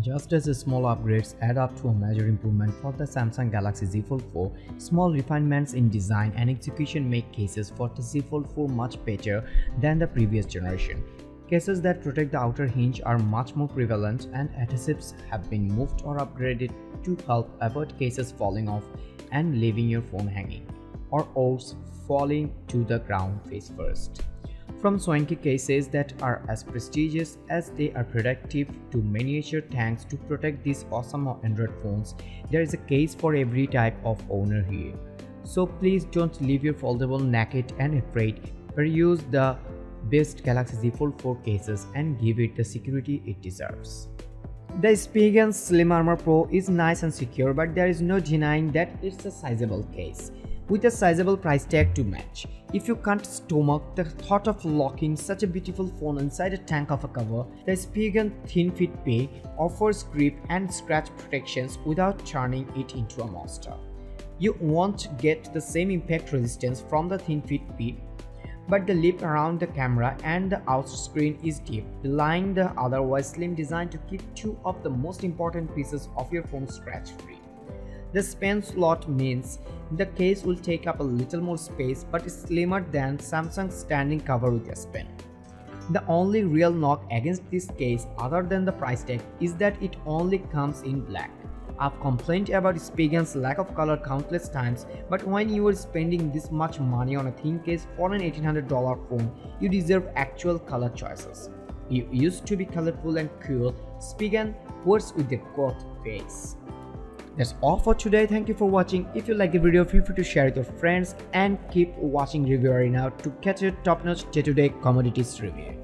Just as small upgrades add up to a major improvement for the Samsung Galaxy Z Fold 4, small refinements in design and execution make cases for the Z Fold 4 much better than the previous generation. Cases that protect the outer hinge are much more prevalent, and adhesives have been moved or upgraded to help avoid cases falling off and leaving your phone hanging, or worse, falling to the ground face first. From swanky cases that are as prestigious as they are productive to miniature tanks to protect these awesome Android phones, there is a case for every type of owner here. So please don't leave your foldable naked and afraid, but use the best Galaxy Z Fold 4 cases and give it the security it deserves. The SPIGEN Slim Armor Pro is nice and secure, but there is no denying that it's a sizable case, with a sizable price tag to match. If you can't stomach the thought of locking such a beautiful phone inside a tank of a cover, the SPIGEN Thin Fit P offers grip and scratch protections without turning it into a monster. You won't get the same impact resistance from the Thin Fit P, but the lip around the camera and the outer screen is deep, belying the otherwise slim design to keep two of the most important pieces of your phone scratch-free. The span slot means the case will take up a little more space but is slimmer than Samsung's standing cover with S Pen. The only real knock against this case other than the price tag is that it only comes in black. I've complained about SPIGEN's lack of color countless times, but when you are spending this much money on a thin case for an $1800 phone, you deserve actual color choices. You used to be colorful and cool, SPIGEN works with the goth face. That's all for today. Thank you for watching. If you like the video, feel free to share it with your friends and keep watching Review Arena to catch your top-notch day-to-day commodities review.